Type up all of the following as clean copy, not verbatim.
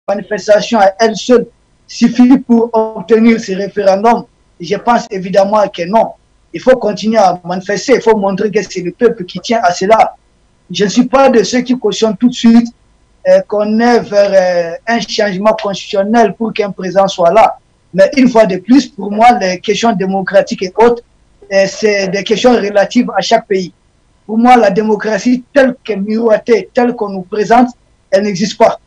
manifestation à elle seule suffit pour obtenir ce référendum? Je pense évidemment que non. Il faut continuer à manifester, il faut montrer que c'est le peuple qui tient à cela. Je ne suis pas de ceux qui cautionnent tout de suite qu'on ait vers un changement constitutionnel pour qu'un président soit là. Mais une fois de plus, pour moi, les questions démocratiques et autres, c'est des questions relatives à chaque pays. Pour moi, la démocratie telle qu'elle est miroitée, telle qu'on nous présente, elle n'existe pas.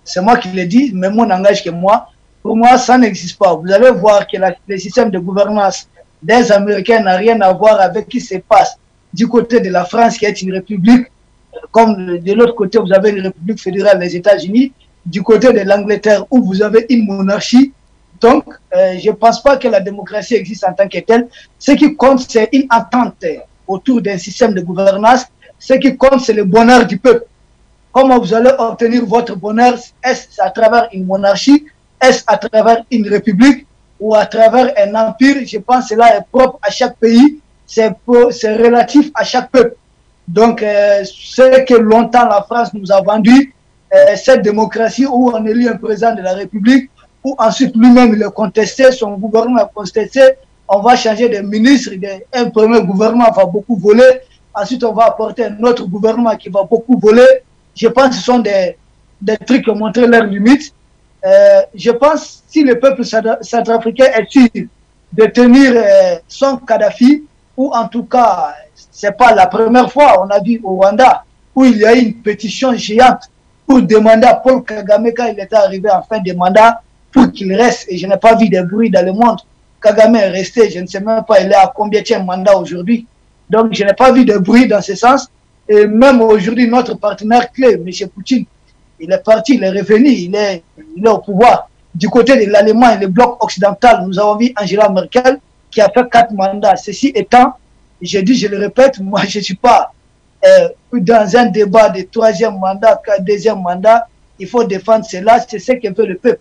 C'est moi qui le dis, mais mon langage que moi. Pour moi, ça n'existe pas. Vous allez voir que le système de gouvernance des Américains n'a rien à voir avec ce qui se passe du côté de la France, qui est une république, comme de l'autre côté, vous avez une république fédérale des États-Unis, du côté de l'Angleterre, où vous avez une monarchie. Donc, je ne pense pas que la démocratie existe en tant que telle. Ce qui compte, c'est une entente autour d'un système de gouvernance. Ce qui compte, c'est le bonheur du peuple. Comment vous allez obtenir votre bonheur? Est-ce à travers une monarchie? Est-ce à travers une république? Ou à travers un empire? Je pense que cela est propre à chaque pays. C'est relatif à chaque peuple. Donc, ce que longtemps la France nous a vendu, cette démocratie où on élit un président de la République, où ensuite lui-même il est contesté, son gouvernement est contesté, on va changer de ministre, un premier gouvernement va beaucoup voler, ensuite on va apporter un autre gouvernement qui va beaucoup voler. Je pense que ce sont des trucs qui ont montré leurs limites. Je pense que si le peuple centrafricain est sûr de tenir son Kadhafi, ou en tout cas, c'est pas la première fois, on a vu au Rwanda, où il y a eu une pétition géante pour demander à Paul Kagame, quand il était arrivé en fin de mandat, pour qu'il reste, et je n'ai pas vu de bruit dans le monde. Kagame est resté, je ne sais même pas, il est à combien de mandat aujourd'hui. Donc, je n'ai pas vu de bruit dans ce sens. Et même aujourd'hui, notre partenaire clé, M. Poutine, il est parti, il est revenu, il est au pouvoir. Du côté de l'Allemagne, le bloc occidental, nous avons vu Angela Merkel qui a fait 4 mandats. Ceci étant, je dis, je le répète, moi je ne suis pas dans un débat de 3e mandat, 2e mandat. Il faut défendre cela, c'est ce que veut le peuple.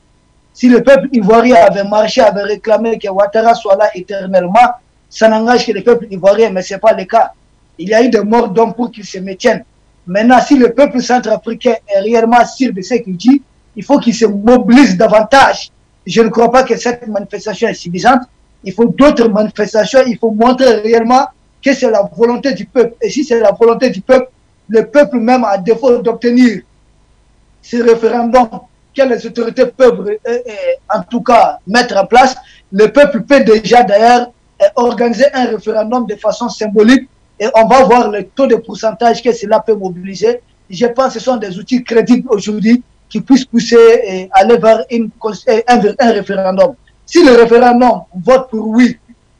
Si le peuple ivoirien avait marché, avait réclamé que Ouattara soit là éternellement, ça n'engage que le peuple ivoirien, mais ce n'est pas le cas. Il y a eu des morts d'hommes pour qu'ils se maintiennent. Maintenant, si le peuple centrafricain est réellement sûr de ce qu'il dit, il faut qu'il se mobilise davantage. Je ne crois pas que cette manifestation est suffisante. Il faut d'autres manifestations. Il faut montrer réellement que c'est la volonté du peuple. Et si c'est la volonté du peuple, le peuple même, à défaut d'obtenir ce référendum que les autorités peuvent en tout cas mettre en place, le peuple peut déjà d'ailleurs organiser un référendum de façon symbolique et on va voir le taux de pourcentage que cela peut mobiliser. Je pense que ce sont des outils crédibles aujourd'hui qui puissent pousser et aller vers un référendum. Si le référendum vote pour oui,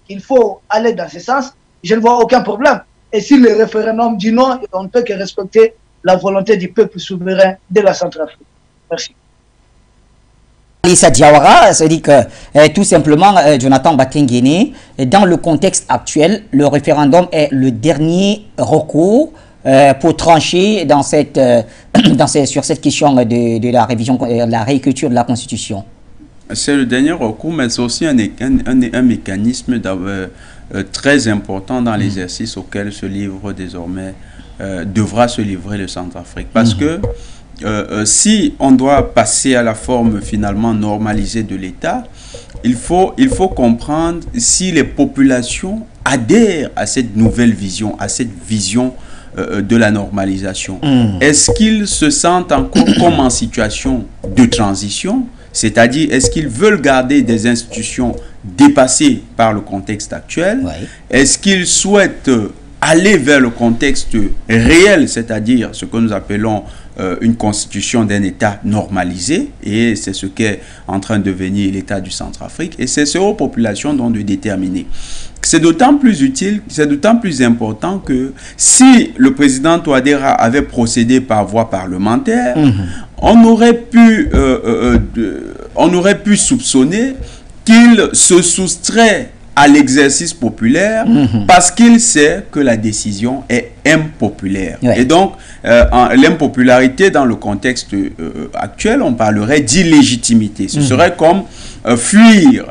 il faut aller dans ce sens, je ne vois aucun problème. Et si le référendum dit non, on ne peut que respecter la volonté du peuple souverain de la Centrafrique. Merci. Issa Diawara, ça dit que tout simplement, Jonathan Batengene, dans le contexte actuel, le référendum est le dernier recours pour trancher dans sur cette question de la révision, la réécriture de la Constitution. C'est le dernier recours, mais c'est aussi un mécanisme très important dans l'exercice auquel se livre désormais, devra se livrer le Centrafrique. Parce que si on doit passer à la forme finalement normalisée de l'État, il faut comprendre si les populations adhèrent à cette nouvelle vision, à cette vision de la normalisation. Est-ce qu'ils se sentent encore comme en situation de transition? C'est-à-dire, est-ce qu'ils veulent garder des institutions dépassées par le contexte actuel? Est-ce qu'ils souhaitent aller vers le contexte réel, c'est-à-dire ce que nous appelons une constitution d'un État normalisé, et c'est ce qu'est en train de devenir l'État du Centrafrique, et c'est aux populations donc de déterminer. C'est d'autant plus utile, c'est d'autant plus important que si le président Touadéra avait procédé par voie parlementaire, on aurait pu soupçonner qu'il se soustrait à l'exercice populaire parce qu'il sait que la décision est impopulaire. Et donc, l'impopularité dans le contexte actuel, on parlerait d'illégitimité. Ce serait comme fuir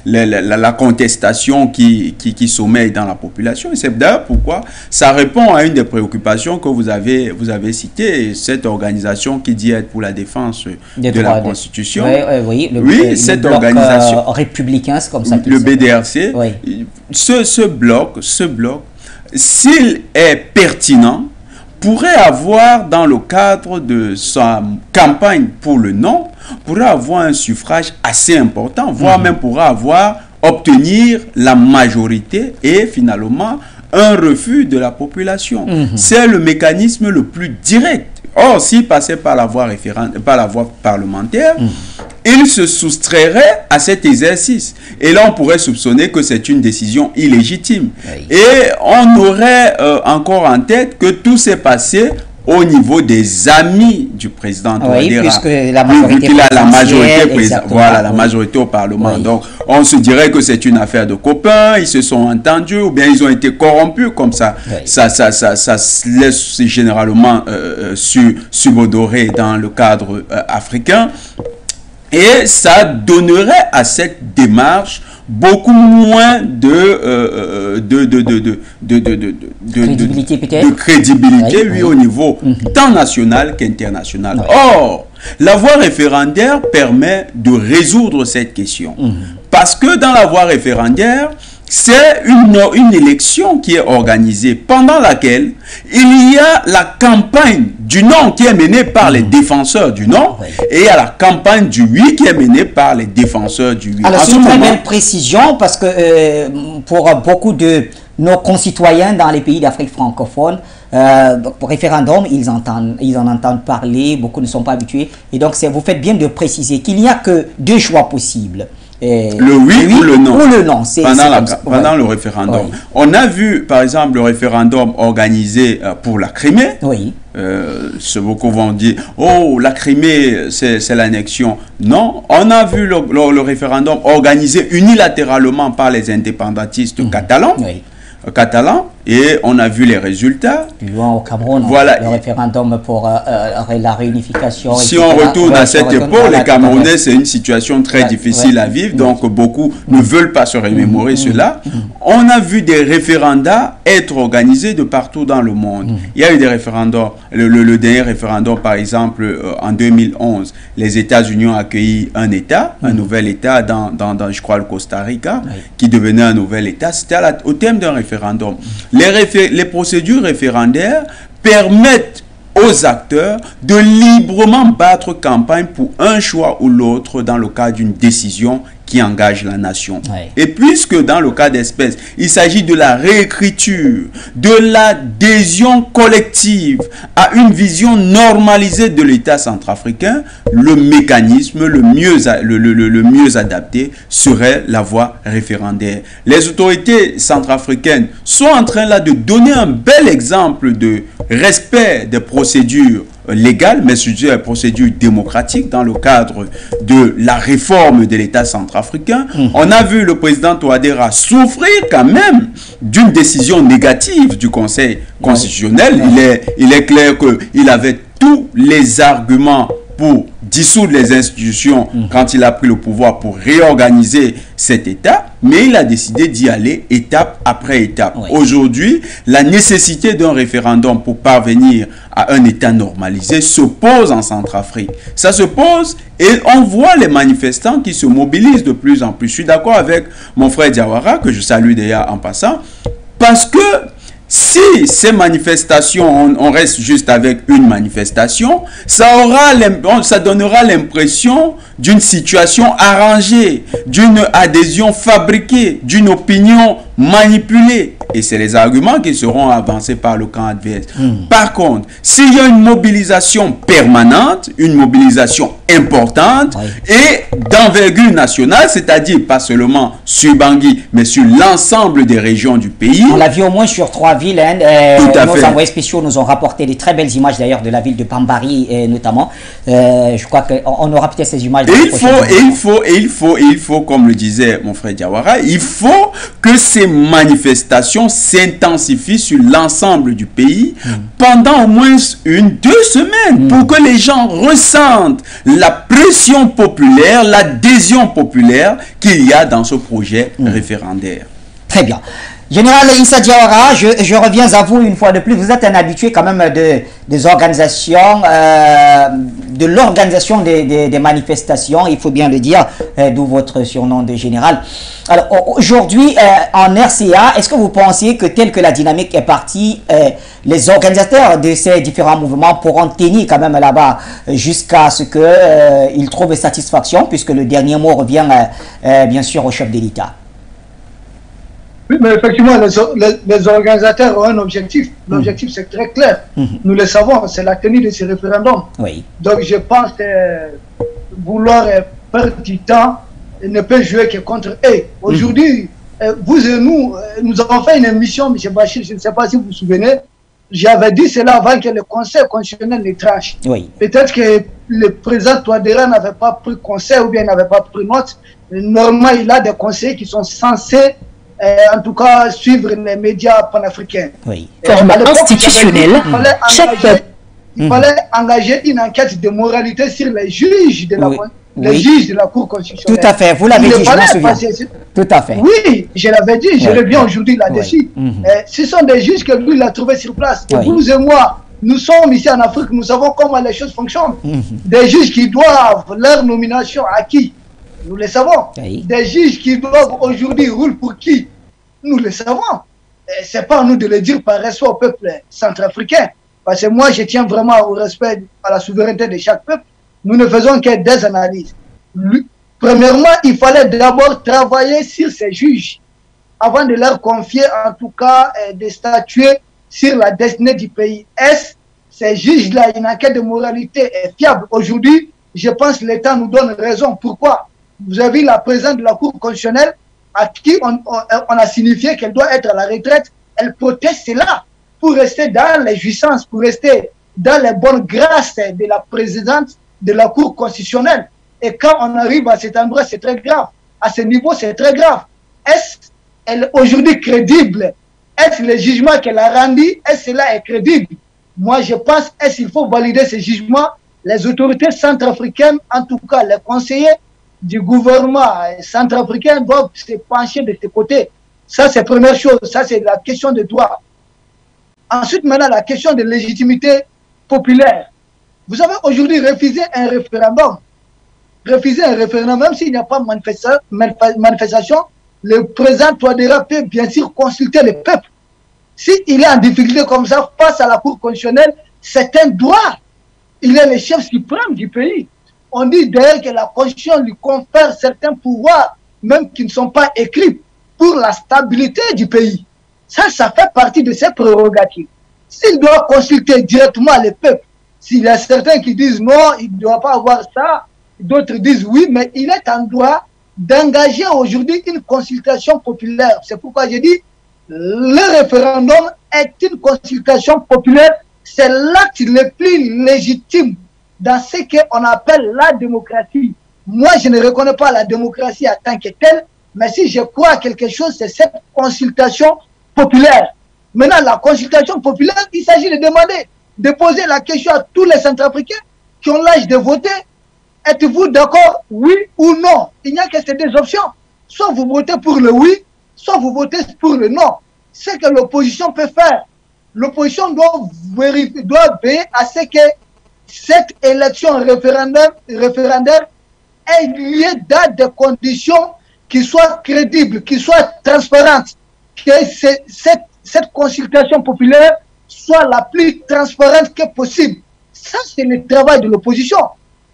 la contestation qui sommeille dans la population. Et c'est d'ailleurs pourquoi ça répond à une des préoccupations que vous avez citées, cette organisation qui dit être pour la défense de la Constitution. Oui, cette bloc, organisation républicain, c'est comme ça. Le BDRC, ce bloc, s'il est pertinent, pourrait avoir, dans le cadre de sa campagne pour le non, pourrait avoir un suffrage assez important, voire même pourrait obtenir la majorité et finalement un refus de la population. C'est le mécanisme le plus direct. Or, s'il passait par la voie parlementaire, il se soustrairait à cet exercice. Et là, on pourrait soupçonner que c'est une décision illégitime. Et on aurait encore en tête que tout s'est passé au niveau des amis du président Touadéra. Puisque la majorité la majorité au Parlement. Donc, on se dirait que c'est une affaire de copains, ils se sont entendus, ou bien ils ont été corrompus, comme ça. Ça se laisse généralement subodorer dans le cadre africain. Et ça donnerait à cette démarche beaucoup moins de crédibilité, peut-être. De crédibilité, au niveau tant national qu'international. Or, la voie référendaire permet de résoudre cette question. Parce que dans la voie référendaire, c'est une élection qui est organisée pendant laquelle il y a la campagne du non qui est menée par les défenseurs du non et il y a la campagne du oui qui est menée par les défenseurs du oui. Alors, c'est une très belle précision parce que pour beaucoup de nos concitoyens dans les pays d'Afrique francophone, pour référendum, ils en entendent parler, beaucoup ne sont pas habitués. Et donc, vous faites bien de préciser qu'il n'y a que deux choix possibles. Le oui ou le non, pendant le référendum. On a vu par exemple le référendum organisé pour la Crimée. Beaucoup vont dire oh, la Crimée c'est l'annexion. Non, on a vu le référendum organisé unilatéralement par les indépendantistes catalans et on a vu les résultats. Au Cameroun, le référendum pour la réunification. Si on retourne à cette époque, les Camerounais, c'est une situation très difficile à vivre, donc beaucoup ne veulent pas se remémorer cela. On a vu des référendats être organisés de partout dans le monde. Il y a eu des référendums. Le dernier référendum, par exemple, en 2011, les États-Unis ont accueilli un État, un nouvel État dans je crois, le Costa Rica, qui devenait un nouvel État. C'était au thème d'un référendum. Les procédures référendaires permettent aux acteurs de librement battre campagne pour un choix ou l'autre dans le cas d'une décision qui engage la nation. Et puisque dans le cas d'espèce, il s'agit de la réécriture, de l'adhésion collective à une vision normalisée de l'État centrafricain, le mécanisme le mieux adapté serait la voie référendaire. Les autorités centrafricaines sont en train là de donner un bel exemple de respect des procédures légales, mais surtout des procédures démocratiques dans le cadre de la réforme de l'État centrafricain. On a vu le président Touadéra souffrir quand même d'une décision négative du Conseil constitutionnel. Il est clair qu'il avait tous les arguments pour dissoudre les institutions quand il a pris le pouvoir pour réorganiser cet État, mais il a décidé d'y aller étape après étape. Aujourd'hui, la nécessité d'un référendum pour parvenir à un État normalisé se pose en Centrafrique. Ça se pose et on voit les manifestants qui se mobilisent de plus en plus. Je suis d'accord avec mon frère Diawara, que je salue d'ailleurs en passant, parce que si ces manifestations, on reste juste avec une manifestation, ça donnera l'impression d'une situation arrangée, d'une adhésion fabriquée, d'une opinion manipulée. Et c'est les arguments qui seront avancés par le camp adverse. Par contre, s'il y a une mobilisation permanente, une mobilisation importante et d'envergure nationale, c'est-à-dire pas seulement sur Bangui, mais sur l'ensemble des régions du pays. On l'a vu au moins sur 3 villes. Nos envoyés spéciaux nous ont rapporté des très belles images d'ailleurs de la ville de Pambari notamment. Je crois qu'on aura peut-être ces images. Il faut, comme le disait mon frère Diawara, il faut que ces manifestations s'intensifient sur l'ensemble du pays pendant au moins 1-2 semaines pour que les gens ressentent la pression populaire, l'adhésion populaire qu'il y a dans ce projet référendaire. Très bien. Général Issa Diawara, je reviens à vous une fois de plus. Vous êtes un habitué quand même des organisations, de l'organisation des manifestations, il faut bien le dire, d'où votre surnom de général. Alors aujourd'hui, en RCA, est-ce que vous pensez que telle que la dynamique est partie, les organisateurs de ces différents mouvements pourront tenir quand même là-bas jusqu'à ce qu'ils trouvent satisfaction, puisque le dernier mot revient bien sûr au chef de l'État? Oui, mais effectivement, les organisateurs ont un objectif. L'objectif, c'est très clair. Nous le savons, c'est la tenue de ces référendums. Oui. Donc, je pense que vouloir perdre du temps ne peut jouer que contre eux. Aujourd'hui, vous et nous avons fait une émission, M. Bachir, je ne sais pas si vous vous souvenez, j'avais dit cela avant que le Conseil constitutionnel ne tranche. Oui. Peut-être que le président Touadéra n'avait pas pris conseil ou bien n'avait pas pris note. Normalement, il a des conseillers qui sont censés en tout cas suivre les médias panafricains. Oui. Forme institutionnelle, il fallait engager une enquête de moralité sur les juges de la, juges de la Cour constitutionnelle. Tout à fait, vous l'avez dit, je m'en souviens. Tout à fait. Oui, je l'avais dit, je reviens aujourd'hui là-dessus. Ce sont des juges que lui, il a trouvé sur place. Et vous et moi, nous sommes ici en Afrique, nous savons comment les choses fonctionnent. Des juges qui doivent leur nomination à qui? Nous le savons. Des juges qui doivent aujourd'hui rouler pour qui? Nous le savons. Ce n'est pas à nous de le dire par respect au peuple centrafricain. Parce que moi, je tiens vraiment au respect, à la souveraineté de chaque peuple. Nous ne faisons que des analyses. Premièrement, il fallait d'abord travailler sur ces juges avant de leur confier, en tout cas, de statuer sur la destinée du pays. Est-ce ces juges-là, une enquête de moralité est fiable? Aujourd'hui, je pense que l'État nous donne raison. Pourquoi? Vous avez la présidente de la Cour constitutionnelle à qui on a signifié qu'elle doit être à la retraite. Elle proteste cela pour rester dans les jouissances, pour rester dans les bonnes grâces de la présidente de la Cour constitutionnelle. Et quand on arrive à cet endroit, c'est très grave. À ce niveau, c'est très grave. Est-ce qu'elle est aujourd'hui crédible? Est-ce le jugement qu'elle a rendu, est-ce que cela est crédible? Moi, je pense, est-ce qu'il faut valider ce jugement? Les autorités centrafricaines, en tout cas les conseillers du gouvernement centrafricain doivent se pencher de ce côté. Ça, c'est la première chose. Ça, c'est la question de droit. Ensuite, maintenant, la question de légitimité populaire. Vous avez aujourd'hui refusé un référendum. Refuser un référendum, même s'il n'y a pas de manifestation, le président Touadéra peut bien sûr consulter le peuple. S'il est en difficulté comme ça face à la Cour constitutionnelle, c'est un droit. Il est le chef suprême du pays. On dit d'ailleurs que la Constitution lui confère certains pouvoirs, même qui ne sont pas écrits, pour la stabilité du pays. Ça fait partie de ses prérogatives. S'il doit consulter directement le peuple, s'il y a certains qui disent non, il ne doit pas avoir ça, d'autres disent oui, mais il est en droit d'engager aujourd'hui une consultation populaire. C'est pourquoi je dis, le référendum est une consultation populaire, c'est l'acte le plus légitime dans ce qu'on appelle la démocratie. Moi, je ne reconnais pas la démocratie en tant que telle, mais si je crois à quelque chose, c'est cette consultation populaire. Maintenant, la consultation populaire, il s'agit de demander, de poser la question à tous les Centrafricains qui ont l'âge de voter. Êtes-vous d'accord, oui ou non? Il n'y a que ces deux options. Soit vous votez pour le oui, soit vous votez pour le non. Ce que l'opposition peut faire. L'opposition doit veiller à ce que cette élection référendaire ait lieu dans des conditions qui soient crédibles, qui soient transparentes. Que cette consultation populaire soit la plus transparente que possible. Ça, c'est le travail de l'opposition.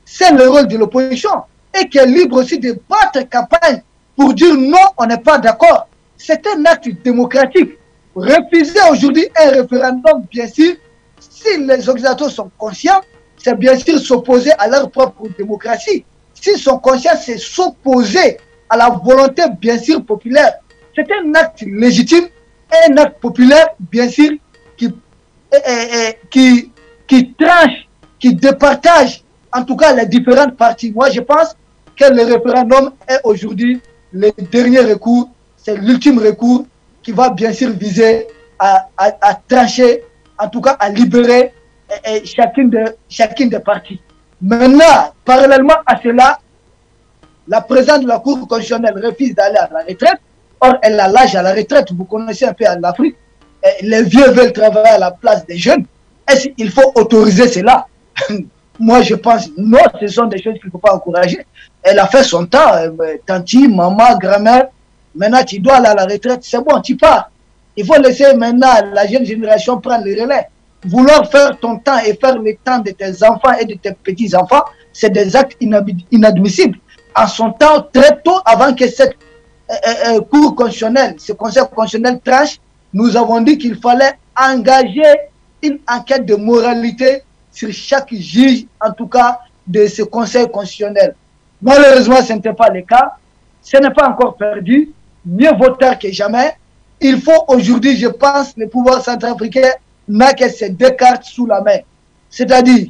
C'est le rôle de l'opposition. Et qui est libre aussi de battre campagne pour dire non, on n'est pas d'accord. C'est un acte démocratique. Refuser aujourd'hui un référendum, bien sûr, si les organisateurs sont conscients, c'est bien sûr s'opposer à leur propre démocratie. S'ils sont conscients, c'est s'opposer à la volonté, bien sûr, populaire. C'est un acte légitime, un acte populaire, bien sûr, qui tranche, qui départage, en tout cas, les différentes parties. Moi, je pense que le référendum est aujourd'hui le dernier recours, c'est l'ultime recours qui va bien sûr viser à trancher, en tout cas à libérer chacune des parties. Maintenant, parallèlement à cela, la présidente de la Cour constitutionnelle refuse d'aller à la retraite. Or, elle a l'âge à la retraite. Vous connaissez un peu en Afrique. Les vieux veulent travailler à la place des jeunes. Est-ce qu'il faut autoriser cela? Moi, je pense non, ce sont des choses qu'il ne faut pas encourager. Elle a fait son temps. Tanti, maman, grand-mère. Maintenant, tu dois aller à la retraite. C'est bon, tu pars. Il faut laisser maintenant la jeune génération prendre le relais. Vouloir faire ton temps et faire le temps de tes enfants et de tes petits-enfants, c'est des actes inadmissibles. En son temps, très tôt, avant que cette Cour constitutionnelle, ce Conseil constitutionnel tranche, nous avons dit qu'il fallait engager une enquête de moralité sur chaque juge, en tout cas, de ce Conseil constitutionnel. Malheureusement, ce n'était pas le cas. Ce n'est pas encore perdu. Mieux vaut tard que jamais. Il faut aujourd'hui, je pense, le pouvoir centrafricain n'a que ces deux cartes sous la main. C'est-à-dire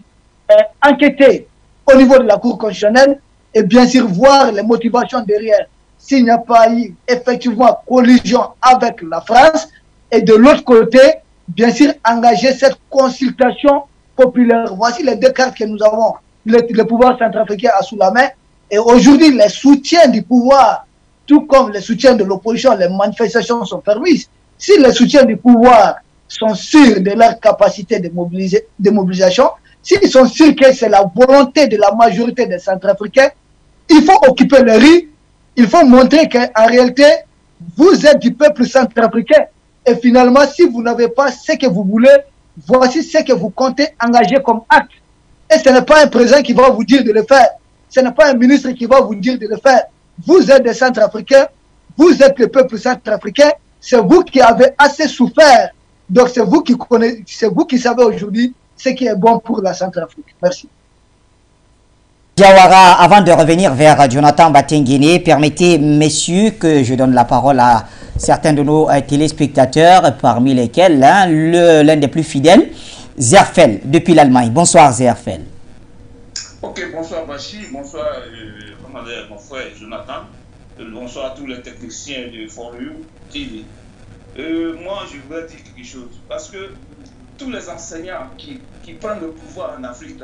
enquêter au niveau de la Cour constitutionnelle et bien sûr voir les motivations derrière. S'il n'y a pas eu effectivement collision avec la France et de l'autre côté, bien sûr, engager cette consultation populaire. Voici les deux cartes que nous avons. Le pouvoir centrafricain a sous la main. Et aujourd'hui, les soutiens du pouvoir, tout comme les soutiens de l'opposition, les manifestations sont permises. Si les soutiens du pouvoir sont sûrs de leur capacité de mobilisation, s'ils sont sûrs que c'est la volonté de la majorité des Centrafricains, il faut occuper le riz, il faut montrer qu'en réalité, vous êtes du peuple centrafricain. Et finalement, si vous n'avez pas ce que vous voulez, voici ce que vous comptez engager comme acte. Et ce n'est pas un président qui va vous dire de le faire. Ce n'est pas un ministre qui va vous dire de le faire. Vous êtes des Centrafricains, vous êtes le peuple centrafricain, c'est vous qui avez assez souffert. Donc c'est vous qui connaissez, c'est vous qui savez aujourd'hui ce qui est bon pour la Centrafrique. Merci. Diawara, avant de revenir vers Jonathan Batengene, permettez, messieurs, que je donne la parole à certains de nos téléspectateurs, parmi lesquels l'un des plus fidèles, Zerfel, depuis l'Allemagne. Bonsoir Zerfel. Ok, bonsoir Bachi, bonsoir mon frère Jonathan, bonsoir à tous les techniciens de Forum TV. Moi, je voudrais dire quelque chose, parce que tous les enseignants qui prennent le pouvoir en Afrique,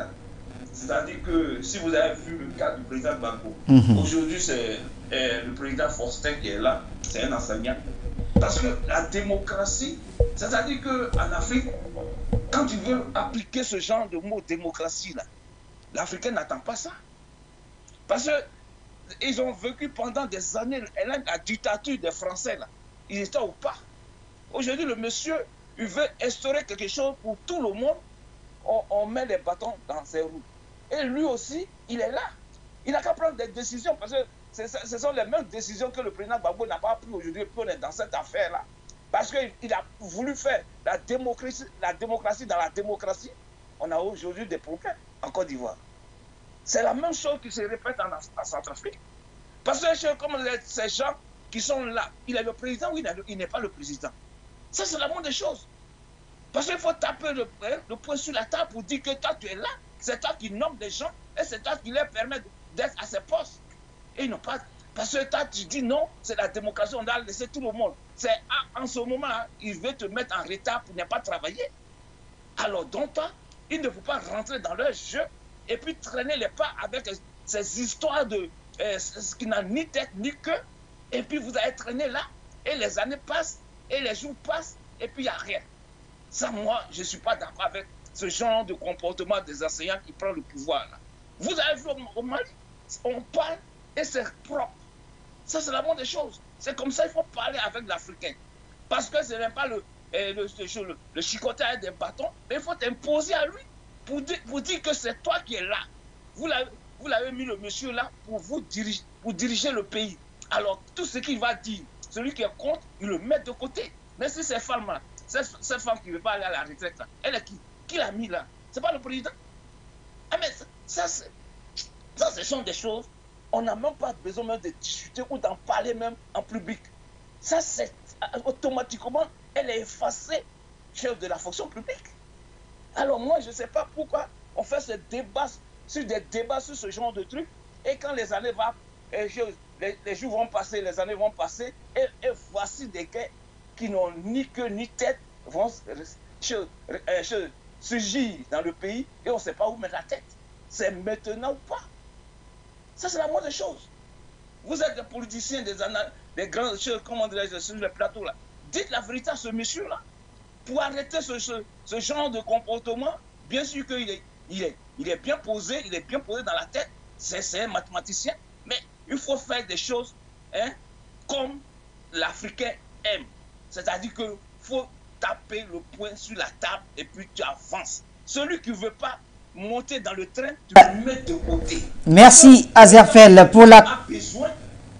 c'est-à-dire que si vous avez vu le cas du président Gbagbo, aujourd'hui c'est le président Faustin qui est là, c'est un enseignant. Parce que la démocratie, c'est-à-dire qu'en Afrique, quand tu veux appliquer ce genre de mot démocratie là, l'Africain n'attend pas ça. Parce qu'ils ont vécu pendant des années la dictature des Français là. Ils étaient au pas. Aujourd'hui, le monsieur, il veut instaurer quelque chose pour tout le monde. On met les bâtons dans ses roues. Et lui aussi, il est là. Il n'a qu'à prendre des décisions parce que ce sont les mêmes décisions que le président Gbagbo n'a pas prises aujourd'hui. Puis on est dans cette affaire-là. Parce qu'il a voulu faire la démocratie dans la démocratie. On a aujourd'hui des problèmes en Côte d'Ivoire. C'est la même chose qui se répète en Centrafrique. Parce que comme ces gens qui sont là, il est le président ou il n'est pas le président. Ça, c'est la moindre des choses. Parce qu'il faut taper le poing sur la table pour dire que toi, tu es là. C'est toi qui nommes des gens et c'est toi qui leur permet d'être à ces postes. Et ils n'ont pas... Parce que toi, tu dis non, c'est la démocratie, on doit laisser tout le monde. C'est en ce moment, il veut te mettre en retard pour ne pas travailler. Alors, donc, toi, il ne faut pas rentrer dans leur jeu et puis traîner les pas avec ces histoires de ce qui n'a ni tête ni queue. Et puis, vous allez traîner là et les années passent et les jours passent et puis il n'y a rien. Ça, moi, je ne suis pas d'accord avec ce genre de comportement des enseignants qui prennent le pouvoir. Là. Vous avez vu au Mali, on parle et c'est propre. Ça, c'est la moindre des choses. C'est comme ça qu'il faut parler avec l'Africain. Parce que ce n'est pas le chicotage des bâtons, mais il faut t'imposer à lui pour dire que c'est toi qui es là. Vous l'avez mis le monsieur là pour diriger le pays. Alors, tout ce qu'il va dire, celui qui est contre, il le met de côté. Mais si ces femmes-là, cette femme qui ne veut pas aller à la retraite, là, elle est qui? Qui l'a mis là? C'est pas le président? Ah mais ça, ce sont des choses, on n'a même pas besoin même de discuter ou d'en parler même en public. Ça, c'est automatiquement, elle est effacée, chef de la fonction publique. Alors moi, je ne sais pas pourquoi on fait des débats sur ce genre de trucs, et quand les années vont, les jours vont passer, les années vont passer, et voici des gars qui n'ont ni queue ni tête, vont surgir dans le pays, et on ne sait pas où mettre la tête. c'est maintenant ou pas. Ça, c'est la moindre chose. Vous êtes des politiciens, des grands choses, comment dirais-je, sur le plateau là. Dites la vérité à ce monsieur-là. Pour arrêter ce genre de comportement, bien sûr qu'il est bien posé, dans la tête. C'est un mathématicien. Mais il faut faire des choses comme l'Africain aime. C'est-à-dire qu'il faut taper le poing sur la table et puis tu avances. Celui qui ne veut pas monter dans le train, tu le mets de côté. Merci Azerfel pour la... Pas besoin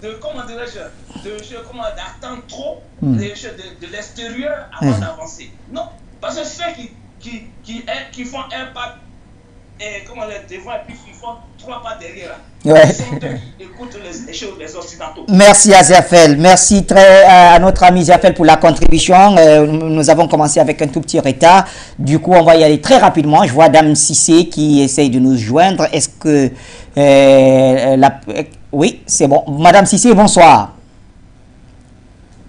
de, comment dirais-je, d'attendre trop de l'extérieur avant d'avancer. Non, parce que ceux qui font un pas devant et puis ils font 3 pas derrière. Ouais. Écoute les choses, les occidentaux. Merci Azerfel, merci très à notre ami Azerfel pour la contribution. Nous avons commencé avec un tout petit retard. Du coup, on va y aller très rapidement. Je vois Dame Cissé qui essaye de nous joindre. Est-ce que oui, c'est bon. Madame Cissé, bonsoir.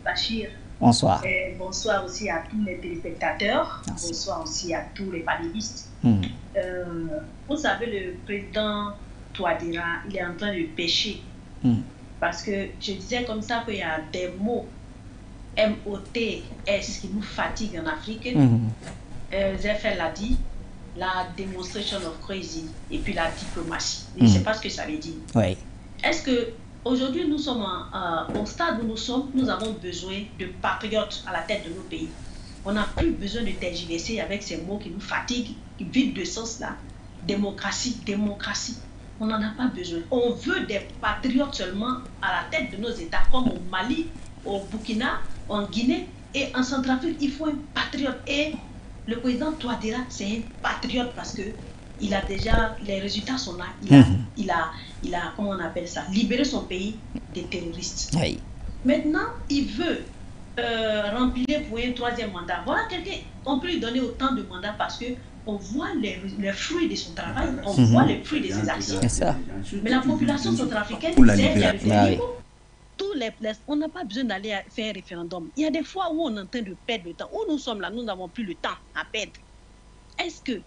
Bachir. Bonsoir. Bonsoir aussi à tous les téléspectateurs. Merci. Bonsoir aussi à tous les panélistes. Vous savez, le président Touadéra, il est en train de pêcher. Parce que je disais comme ça qu'il y a des mots MOTS qui nous fatiguent en Afrique. Zefel l'a dit, la demonstration of crazy et puis la diplomatie. Je ne sais pas ce que ça veut dire. Oui. Est-ce que aujourd'hui nous sommes au stade où nous sommes, nous avons besoin de patriotes à la tête de nos pays. On n'a plus besoin de tergiverser avec ces mots qui nous fatiguent, qui vident de sens là. Démocratie, démocratie. On n'en a pas besoin. On veut des patriotes seulement à la tête de nos États, comme au Mali, au Burkina, en Guinée et en Centrafrique. Il faut un patriote. Et le président Touadéra, c'est un patriote parce que il a déjà, les résultats sont là. Il a, comment on appelle ça, libéré son pays des terroristes. Oui. Maintenant, il veut remplir pour un 3e mandat. Voilà quelqu'un, on peut lui donner autant de mandats parce que on voit les fruits de son travail, on voit les fruits de ses actions. Mais la population centrafricaine, on n'a pas besoin d'aller faire un référendum. Il y a des fois où on est en train de perdre le temps. Où nous sommes là, nous n'avons plus le temps à perdre. Est-ce que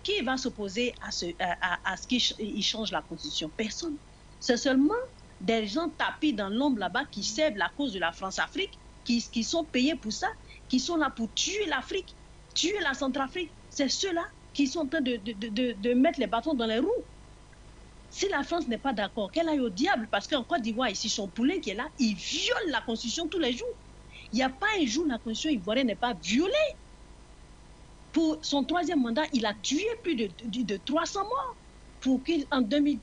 qui va s'opposer à ce qu'il change la constitution? Personne. C'est seulement des gens tapis dans l'ombre là-bas qui servent la cause de la France-Afrique, qui sont payés pour ça, qui sont là pour tuer l'Afrique, tuer la Centrafrique. C'est ceux-là qui sont en train de mettre les bâtons dans les roues. Si la France n'est pas d'accord, qu'elle aille au diable, parce qu'en Côte d'Ivoire, ici, son poulet qui est là, il viole la Constitution tous les jours. Il n'y a pas un jour où la Constitution ivoirienne n'est pas violée. Pour son 3e mandat, il a tué plus de 300 morts. Pour qu'en 2000...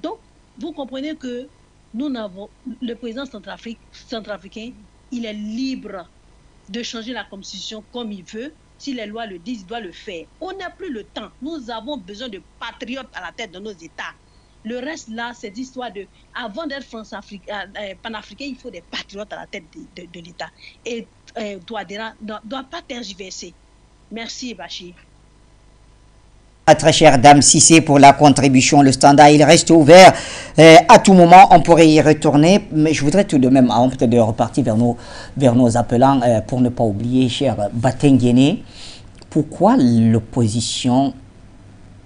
Donc, vous comprenez que nous n'avons... Le président centrafricain, il est libre de changer la Constitution comme il veut. Si les lois le disent, il doit le faire. On n'a plus le temps. Nous avons besoin de patriotes à la tête de nos États. Le reste là, c'est l'histoire de... Avant d'être panafricain, il faut des patriotes à la tête de l'État. Et Touadéra ne doit pas tergiverser. Merci, Bachir. Très chère Dame Cissé pour la contribution. Le standard, il reste ouvert. À tout moment, on pourrait y retourner. Mais je voudrais tout de même, avant peut-être de repartir vers nos appelants, pour ne pas oublier, cher Batenguene, pourquoi l'opposition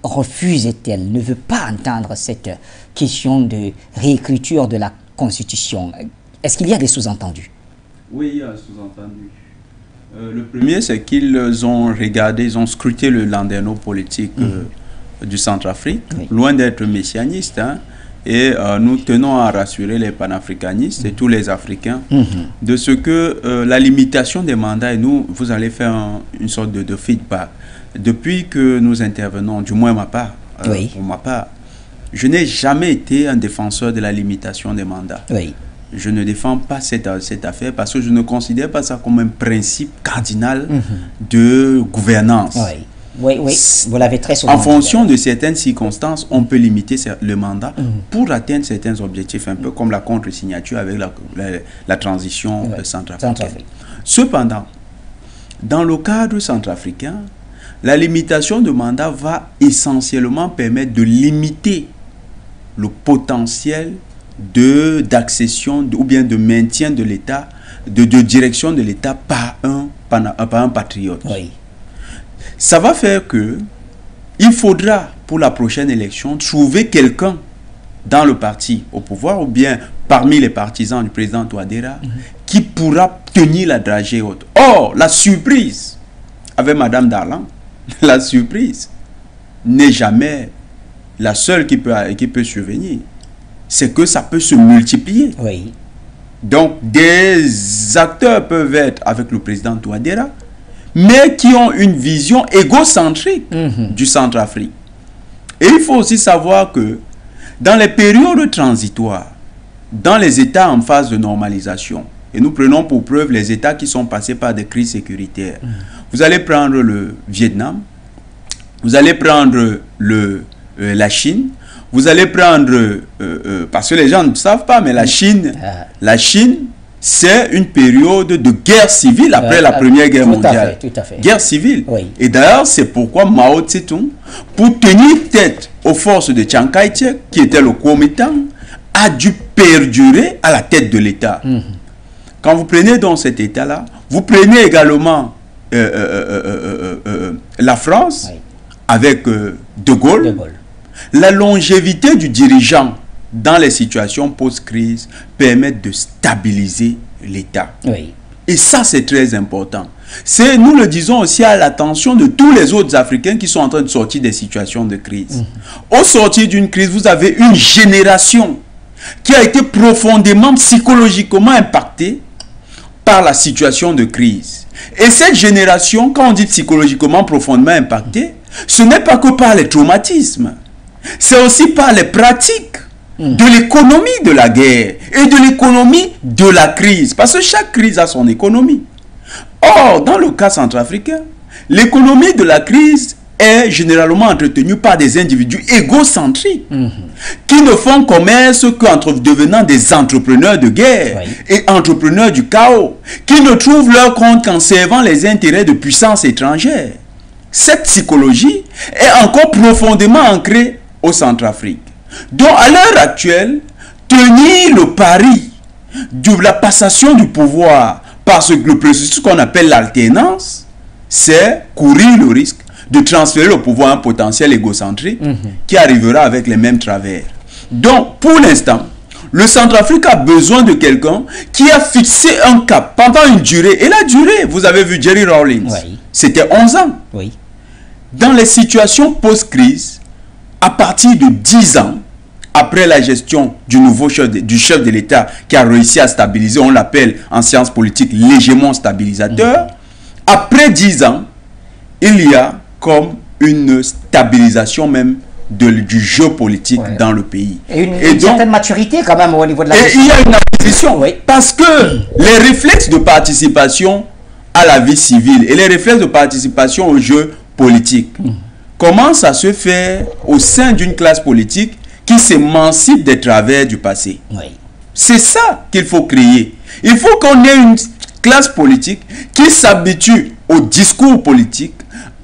refuse-t-elle, ne veut pas entendre cette question de réécriture de la Constitution? Est-ce qu'il y a des sous-entendus? Oui, il y a un sous-entendu. Le premier, c'est qu'ils ont regardé, ils ont scruté le landerneau politique du Centrafrique, loin d'être messianistes. Hein, et nous tenons à rassurer les panafricanistes et tous les Africains de ce que la limitation des mandats, et nous, vous allez faire une sorte de feedback. Depuis que nous intervenons, du moins pour ma part, je n'ai jamais été un défenseur de la limitation des mandats. Oui. Je ne défends pas cette affaire parce que je ne considère pas ça comme un principe cardinal de gouvernance. Oui, vous l'avez très souvent dit. En fonction de certaines circonstances, on peut limiter le mandat pour atteindre certains objectifs, un peu comme la contre-signature avec la transition centrafricaine. Cependant, dans le cadre centrafricain, la limitation de mandat va essentiellement permettre de limiter le potentiel d'accession ou bien de maintien de l'État, de direction de l'État par un patriote. ça va faire que il faudra, pour la prochaine élection, trouver quelqu'un dans le parti au pouvoir ou bien parmi les partisans du président Touadéra qui pourra tenir la dragée haute. Or, la surprise avec Madame Darlan, la surprise n'est jamais la seule qui peut survenir. C'est que ça peut se multiplier. Oui. Donc, des acteurs peuvent être avec le président Touadéra, mais qui ont une vision égocentrique du Centrafrique. Et il faut aussi savoir que dans les périodes transitoires, dans les États en phase de normalisation, et nous prenons pour preuve les États qui sont passés par des crises sécuritaires, vous allez prendre le Vietnam, vous allez prendre la Chine, vous allez prendre, parce que les gens ne savent pas, mais la Chine, c'est une période de guerre civile après la Première Guerre mondiale. Tout à fait. Guerre civile. Oui. Et d'ailleurs, c'est pourquoi Mao Tse-tung, pour tenir tête aux forces de Chiang Kai-shek, qui était le Kuomintang, a dû perdurer à la tête de l'État. Quand vous prenez dans cet État-là, vous prenez également la France, oui, avec De Gaulle. La longévité du dirigeant dans les situations post-crise permet de stabiliser l'État. Oui. Et ça, c'est très important. Nous le disons aussi à l'attention de tous les autres Africains qui sont en train de sortir des situations de crise. Au sortir d'une crise, vous avez une génération qui a été profondément psychologiquement impactée par la situation de crise. Et cette génération, quand on dit psychologiquement profondément impactée, ce n'est pas que par les traumatismes, c'est aussi par les pratiques de l'économie de la guerre et de l'économie de la crise. Parce que chaque crise a son économie. Or, dans le cas centrafricain, l'économie de la crise est généralement entretenue par des individus égocentriques qui ne font commerce qu'en devenant des entrepreneurs de guerre et entrepreneurs du chaos, qui ne trouvent leur compte qu'en servant les intérêts de puissances étrangères. Cette psychologie est encore profondément ancrée au Centrafrique. Donc, à l'heure actuelle, tenir le pari de la passation du pouvoir par le processus qu'on appelle l'alternance, c'est courir le risque de transférer le pouvoir à un potentiel égocentrique qui arrivera avec les mêmes travers. Donc, pour l'instant, le Centrafrique a besoin de quelqu'un qui a fixé un cap pendant une durée. Et la durée, vous avez vu Jerry Rawlings, c'était 11 ans. Oui. Dans les situations post-crise, à partir de 10 ans, après la gestion du nouveau chef de l'État qui a réussi à stabiliser, on l'appelle en sciences politiques légèrement stabilisateur, après 10 ans, il y a comme une stabilisation même du jeu politique dans le pays. Et une certaine maturité quand même au niveau de la... Et il y a une acquisition, parce que les réflexes de participation à la vie civile et les réflexes de participation au jeu politique commencent à se faire au sein d'une classe politique qui s'émancipe des travers du passé. C'est ça qu'il faut créer. Il faut qu'on ait une classe politique qui s'habitue au discours politique,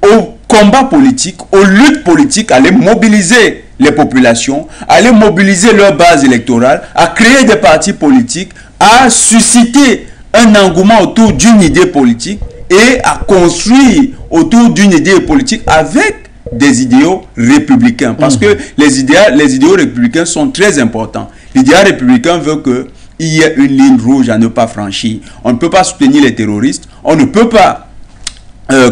au combat politique, aux luttes politiques, à aller mobiliser les populations, à aller mobiliser leur base électorale, à créer des partis politiques, à susciter un engouement autour d'une idée politique et à construire autour d'une idée politique avec des idéaux républicains. Parce que les idéaux républicains sont très importants. L'idéal républicain veut qu'il y ait une ligne rouge à ne pas franchir. On ne peut pas soutenir les terroristes, on ne peut pas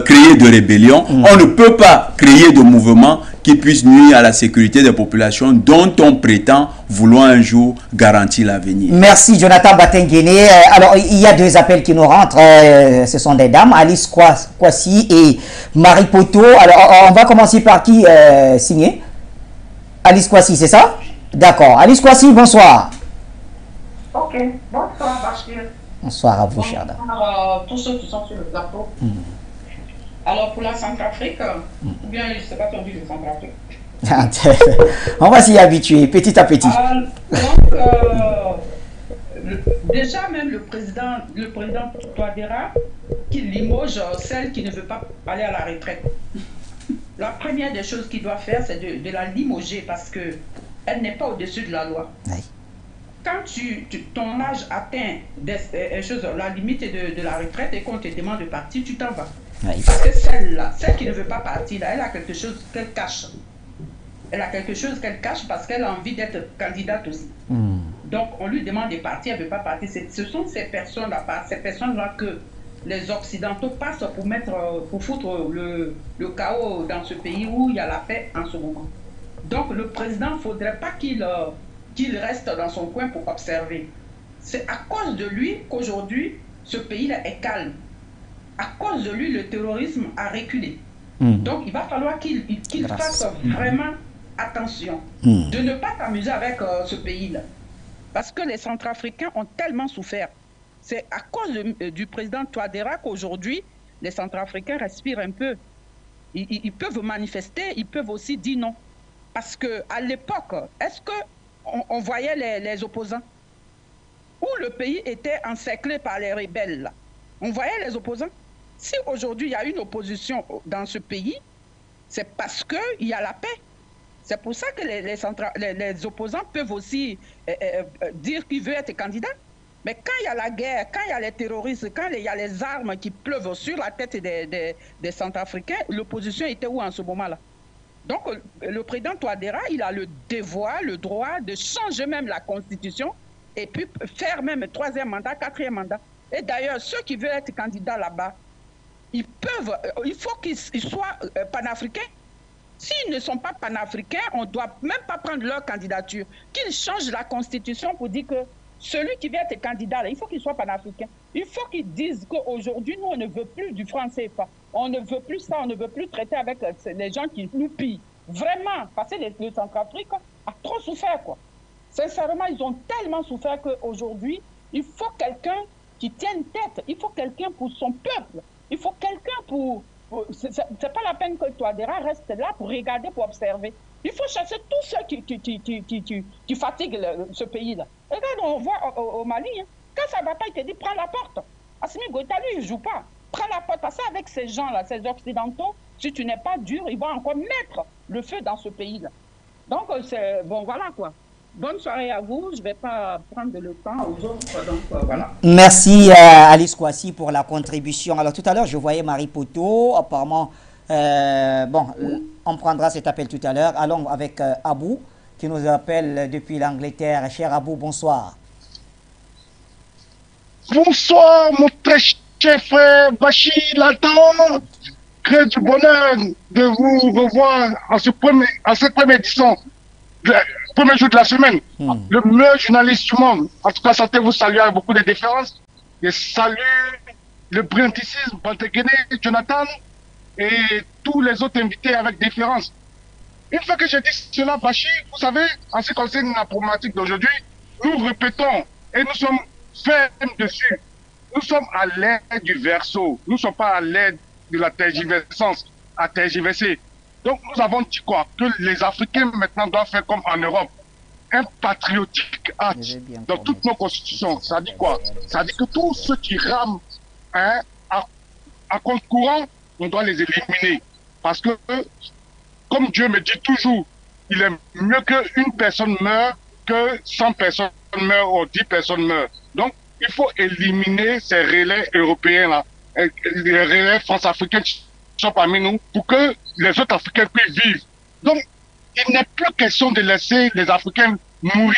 créer de rébellion, on ne peut pas créer de mouvements qui puissent nuire à la sécurité des populations dont on prétend vouloir un jour garantir l'avenir. Merci Jonathan Batengene. Alors, il y a deux appels qui nous rentrent. Ce sont des dames, Alice Kwasi et Marie Poto. Alors, on va commencer par qui signer? Alice Kwasi, c'est ça? D'accord. Alice Kwasi, bonsoir. Ok, bonsoir Bachir. Bonsoir à vous, chère dame. Bonsoir tous ceux qui sont sur le plateau. Alors pour la Centrafrique, ou bien je ne sais pas si on dit le Centrafrique. On va s'y habituer petit à petit. Donc, déjà même le président Touadéra qui limoge celle qui ne veut pas aller à la retraite. La première des choses qu'il doit faire, c'est de la limoger parce qu'elle n'est pas au-dessus de la loi. Oui. Quand ton âge atteint la limite de la retraite et qu'on te demande de partir, tu t'en vas. Oui. Parce que celle-là, celle qui ne veut pas partir, là, elle a quelque chose qu'elle cache. Elle a quelque chose qu'elle cache parce qu'elle a envie d'être candidate aussi. Donc, on lui demande de partir, elle ne veut pas partir. Ce sont ces personnes-là que les Occidentaux passent pour foutre le chaos dans ce pays où il y a la paix en ce moment. Donc, le président, il ne faudrait pas qu'il reste dans son coin pour observer. C'est à cause de lui qu'aujourd'hui, ce pays-là est calme. À cause de lui, le terrorisme a reculé. Donc, il va falloir qu'il fasse vraiment attention de ne pas s'amuser avec ce pays-là. Parce que les Centrafricains ont tellement souffert. C'est à cause du président Touadéra qu'aujourd'hui, les Centrafricains respirent un peu. Ils peuvent manifester, ils peuvent aussi dire non. Parce qu'à l'époque, est-ce qu'on voyait les opposants? Où le pays était encerclé par les rebelles, là, on voyait les opposants? Si aujourd'hui il y a une opposition dans ce pays, c'est parce qu'il y a la paix. C'est pour ça que les opposants peuvent aussi dire qu'ils veulent être candidats. Mais quand il y a la guerre, quand il y a les terroristes, quand il y a les armes qui pleuvent sur la tête des Centrafricains, l'opposition était où en ce moment-là? Donc le président Touadéra, il a le devoir, le droit de changer même la constitution et puis faire même 3e mandat, 4e mandat. Et d'ailleurs, ceux qui veulent être candidats là-bas, il faut qu'ils soient panafricains. S'ils ne sont pas panafricains, on ne doit même pas prendre leur candidature. Qu'ils changent la constitution pour dire que celui qui vient être candidat, là, il faut qu'il soit panafricain. Il faut qu'ils disent qu'aujourd'hui, nous, on ne veut plus du franc CFA. On ne veut plus ça, on ne veut plus traiter avec les gens qui nous pillent. Vraiment, parce que le Centrafrique a trop souffert, quoi. Sincèrement, ils ont tellement souffert qu'aujourd'hui, il faut quelqu'un qui tienne tête. Il faut quelqu'un pour son peuple. Il faut quelqu'un pour... C'est pas la peine que Touadéra reste là pour regarder, pour observer. Il faut chasser tous ceux qui fatiguent ce pays-là. Regarde, on voit au Mali, hein, quand ça ne va pas, il te dit prends la porte. Assimi Goïta, lui, il ne joue pas. Prends la porte. Parce qu'avec ces gens-là, ces Occidentaux, si tu n'es pas dur, ils vont encore mettre le feu dans ce pays-là. Donc, bon, voilà quoi. Bonne soirée à vous. Je ne vais pas prendre le temps aux autres. Donc, voilà. Merci Alice Kouassi pour la contribution. Alors tout à l'heure, je voyais Marie Poto. Apparemment, on prendra cet appel tout à l'heure. Allons avec Abou qui nous appelle depuis l'Angleterre. Cher Abou, bonsoir. Bonsoir, mon très cher frère Bachir Ladan. Très du bonheur de vous revoir en cette première édition. Le premier jour de la semaine, le meilleur journaliste du monde. En tout cas, santé vous salue avec beaucoup de déférence. Je salue le brillantisme, Bantegene, Jonathan et tous les autres invités avec déférence. Une fois que j'ai dit cela, Bachir, vous savez, en ce qui concerne la problématique d'aujourd'hui, nous répétons et nous sommes fermes dessus. Nous sommes à l'aide du verso. Nous ne sommes pas à l'aide de la tergiversance, à tergiverser. Donc, nous avons dit quoi? Que les Africains maintenant doivent faire comme en Europe. Un patriotique acte dans toutes nos constitutions. Ça dit quoi? Ça dit que tous ceux qui rament à compte courant, on doit les éliminer. Parce que, comme Dieu me dit toujours, il est mieux qu'une personne meure que 100 personnes meurent ou 10 personnes meurent. Donc, il faut éliminer ces relais européens-là, les relais france-africains qui sont parmi nous, pour que les autres Africains puissent vivre. Donc, il n'est plus question de laisser les Africains mourir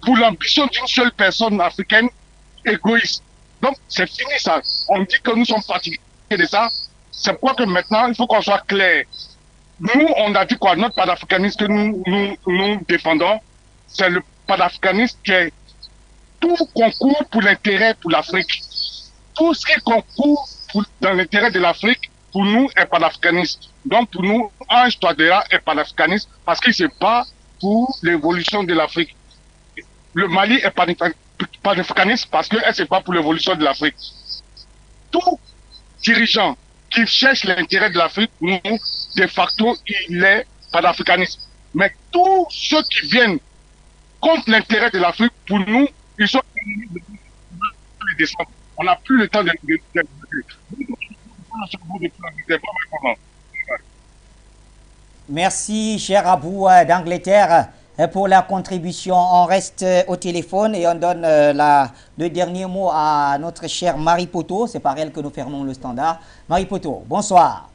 pour l'ambition d'une seule personne africaine égoïste. Donc, c'est fini ça. On dit que nous sommes fatigués de ça. C'est pourquoi que maintenant, il faut qu'on soit clair. Nous, on a dit quoi? Notre panafricanisme que nous défendons, c'est le panafricanisme qui est tout concours pour l'intérêt pour l'Afrique. Tout ce qui concourt dans l'intérêt de l'Afrique, pour nous, est panafricaniste. Donc, pour nous, Ange Touadéra est panafricaniste parce qu'il se bat pour l'évolution de l'Afrique. Le Mali est panafricaniste parce qu'elle se bat pour l'évolution de l'Afrique. Tout dirigeant qui cherche l'intérêt de l'Afrique, nous, de facto, il est panafricaniste. Mais tous ceux qui viennent contre l'intérêt de l'Afrique, pour nous, ils sont les descendre. On n'a plus le temps de Merci, cher Abou d'Angleterre. pour la contribution. On reste au téléphone et on donne le dernier mot à notre chère Marie Poto. C'est par elle que nous fermons le standard. Marie Poto, bonsoir.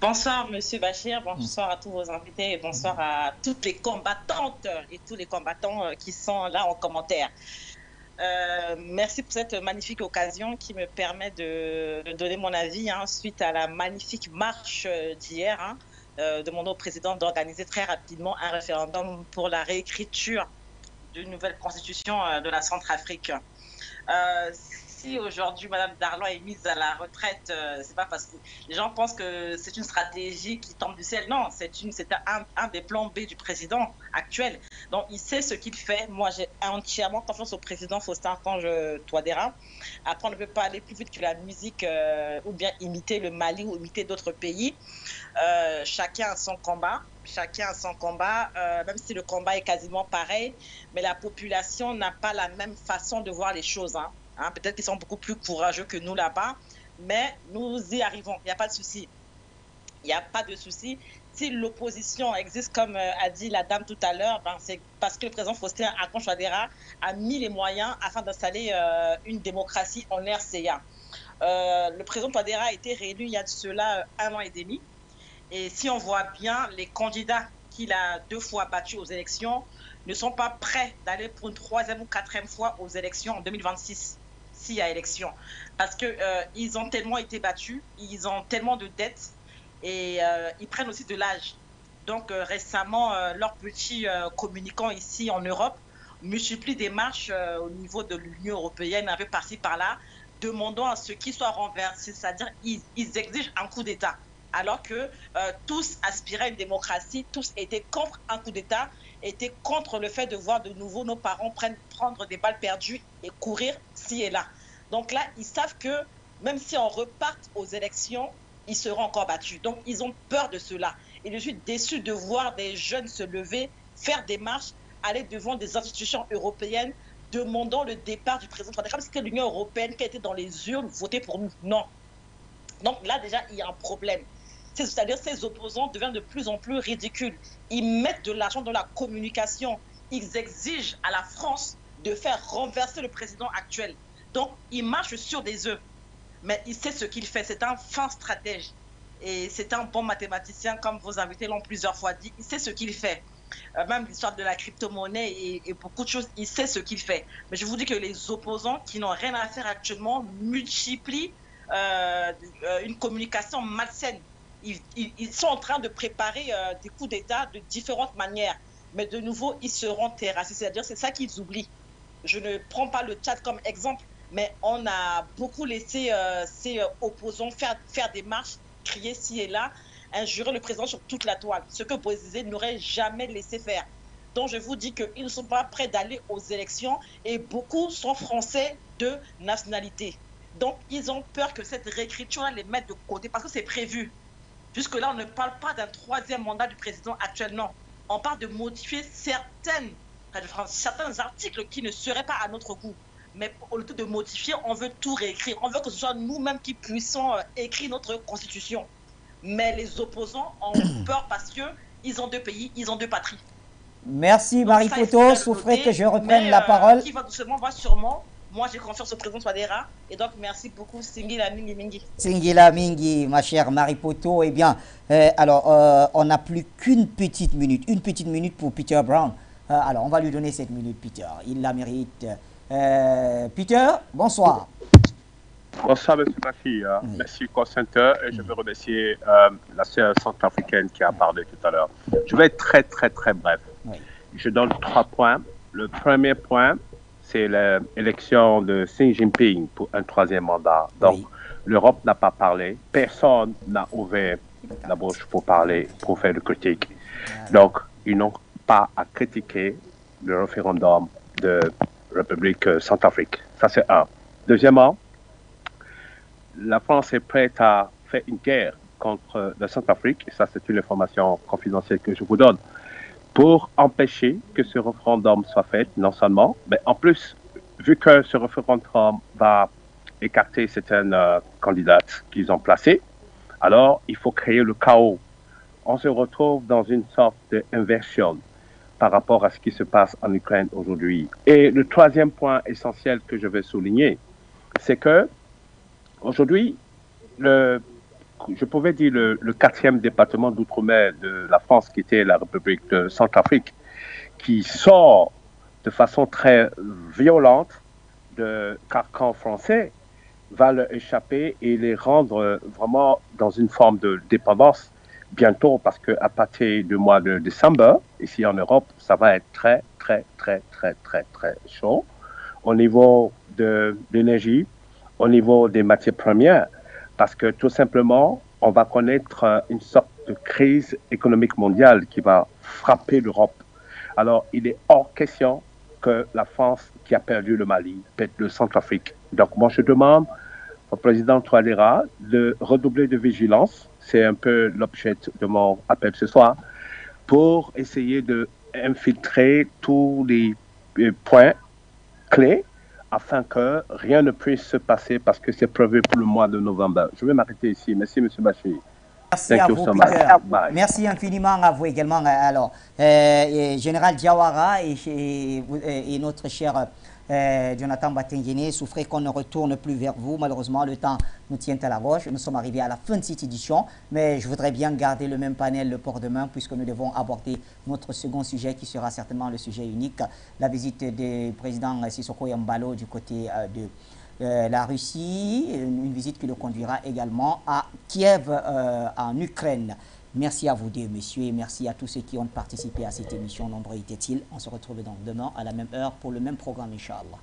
Bonsoir, Monsieur Bachir. Bonsoir à tous vos invités et bonsoir à toutes les combattantes et tous les combattants qui sont là en commentaire. Merci pour cette magnifique occasion qui me permet de donner mon avis suite à la magnifique marche d'hier, demandant au président d'organiser très rapidement un référendum pour la réécriture d'une nouvelle constitution de la Centrafrique. Si aujourd'hui Madame Darlan est mise à la retraite, c'est pas parce que les gens pensent que c'est une stratégie qui tombe du ciel. Non, c'est un des plans B du président actuel. Donc il sait ce qu'il fait. Moi j'ai entièrement confiance au président Faustin Archange Touadéra. Après on ne peut pas aller plus vite que la musique ou bien imiter le Mali ou imiter d'autres pays. Chacun a son combat. Même si le combat est quasiment pareil, mais la population n'a pas la même façon de voir les choses. Peut-être qu'ils sont beaucoup plus courageux que nous là-bas, mais nous y arrivons. Il n'y a pas de souci. Il n'y a pas de souci. Si l'opposition existe, comme a dit la dame tout à l'heure, c'est parce que le président Faustin Archange Touadéra a mis les moyens afin d'installer une démocratie en RCA. Le président Touadéra a été réélu il y a de cela 1 an et demi. Et si on voit bien, les candidats qu'il a 2 fois battus aux élections ne sont pas prêts d'aller pour une 3e ou 4e fois aux élections en 2026. S'il y a élection, parce qu'ils ont tellement été battus, ils ont tellement de dettes et ils prennent aussi de l'âge. Donc récemment, leurs petits communicants ici en Europe multiplient des marches au niveau de l'Union européenne, un peu par-ci par-là, demandant à ce qu'ils soient renversés, c'est-à-dire ils exigent un coup d'État. Alors que tous aspiraient à une démocratie, tous étaient contre un coup d'État, étaient contre le fait de voir de nouveau nos parents prendre des balles perdues et courir ci et là. Donc là, ils savent que même si on repart aux élections, ils seront encore battus. Donc ils ont peur de cela. Et je suis déçue de voir des jeunes se lever, faire des marches, aller devant des institutions européennes, demandant le départ du président Touadéra, parce que l'Union européenne qui a été dans les urnes voter pour nous. Non. Donc là, déjà, il y a un problème. C'est-à-dire que ces opposants deviennent de plus en plus ridicules. Ils mettent de l'argent dans la communication. Ils exigent à la France de faire renverser le président actuel. Donc, il marche sur des œufs. Mais il sait ce qu'il fait. C'est un fin stratège. Et c'est un bon mathématicien, comme vos invités l'ont plusieurs fois dit. Il sait ce qu'il fait. Même l'histoire de la crypto-monnaie et beaucoup de choses, il sait ce qu'il fait. Mais je vous dis que les opposants qui n'ont rien à faire actuellement multiplient une communication malsaine. Ils sont en train de préparer des coups d'État de différentes manières. Mais de nouveau, ils seront terrassés. C'est-à-dire, c'est ça qu'ils oublient. Je ne prends pas le Tchad comme exemple, mais on a beaucoup laissé ces opposants faire des marches, crier ci et là, injurer le président sur toute la toile. Ce que Bozizé n'aurait jamais laissé faire. Donc, je vous dis qu'ils ne sont pas prêts d'aller aux élections et beaucoup sont français de nationalité. Donc, ils ont peur que cette réécriture les mette de côté parce que c'est prévu. Jusque-là, on ne parle pas d'un 3e mandat du président actuel, non. On parle de modifier certains articles qui ne seraient pas à notre goût. Mais au lieu de modifier, on veut tout réécrire. On veut que ce soit nous-mêmes qui puissions écrire notre constitution. Mais les opposants ont peur parce qu'ils ont 2 pays, ils ont 2 patries. Merci Marie Poto. Souffrez que je reprenne la parole. Qui va doucement, va sûrement. Moi, j'ai confiance au président Touadéra. Et donc, merci beaucoup, Singila Mingi Mingi. Singila Mingi, ma chère Marie Poto. Eh bien, on n'a plus qu'une petite minute. Une petite minute pour Peter Brown. Alors, on va lui donner cette minute, Peter. Il la mérite. Peter, bonsoir. Bonsoir, M. Bachir. Merci, call center. Et je veux remercier la sœur centrafricaine qui a parlé tout à l'heure. Je vais être très, très, très bref. Oui. Je donne 3 points. Le premier point, c'est l'élection de Xi Jinping pour un 3e mandat. Donc, oui. L'Europe n'a pas parlé. Personne n'a ouvert la bouche pour parler, pour faire de critique. Donc, ils n'ont pas à critiquer le référendum de République Centrafrique. Ça, c'est un. Deuxièmement, la France est prête à faire une guerre contre la Centrafrique, et ça, c'est une information confidentielle que je vous donne, pour empêcher que ce référendum soit fait, non seulement, mais en plus, vu que ce référendum va écarter certaines candidates qu'ils ont placées, alors il faut créer le chaos. On se retrouve dans une sorte d'inversion. par rapport à ce qui se passe en Ukraine aujourd'hui. Et le troisième point essentiel que je veux souligner, c'est que aujourd'hui, je pouvais dire le 4e département d'outre-mer de la France, qui était la République de Centrafrique, qui sort de façon très violente de carcan français, va leur échapper et les rendre vraiment dans une forme de dépendance bientôt, parce qu'à partir du mois de décembre, ici en Europe, ça va être très, très, très, très, très, très chaud au niveau de l'énergie, au niveau des matières premières, parce que tout simplement, on va connaître une sorte de crise économique mondiale qui va frapper l'Europe. Alors, il est hors question que la France, qui a perdu le Mali, perde le Centrafrique. Donc, moi, je demande au président Touadéra de redoubler de vigilance. C'est un peu l'objet de mon appel ce soir, pour essayer d'infiltrer tous les points clés afin que rien ne puisse se passer, parce que c'est prévu pour le mois de novembre. Je vais m'arrêter ici. Merci, M. Bachir. Merci à vous, merci infiniment à vous également. Alors, Général Diawara et notre cher Jonathan Batengene, souffrez qu'on ne retourne plus vers vous. Malheureusement, le temps nous tient à la gauche. Nous sommes arrivés à la fin de cette édition, mais je voudrais bien garder le même panel le pour-demain, puisque nous devons aborder notre second sujet, qui sera certainement le sujet unique, la visite du président Sissoko Embalo du côté de la Russie, une visite qui le conduira également à Kiev, en Ukraine. Merci à vous deux, messieurs, et merci à tous ceux qui ont participé à cette émission. Nombreux étaient-ils. On se retrouve donc demain à la même heure pour le même programme, Inch'Allah.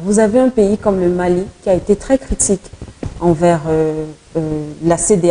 Vous avez un pays comme le Mali qui a été très critique envers la CEDEAO.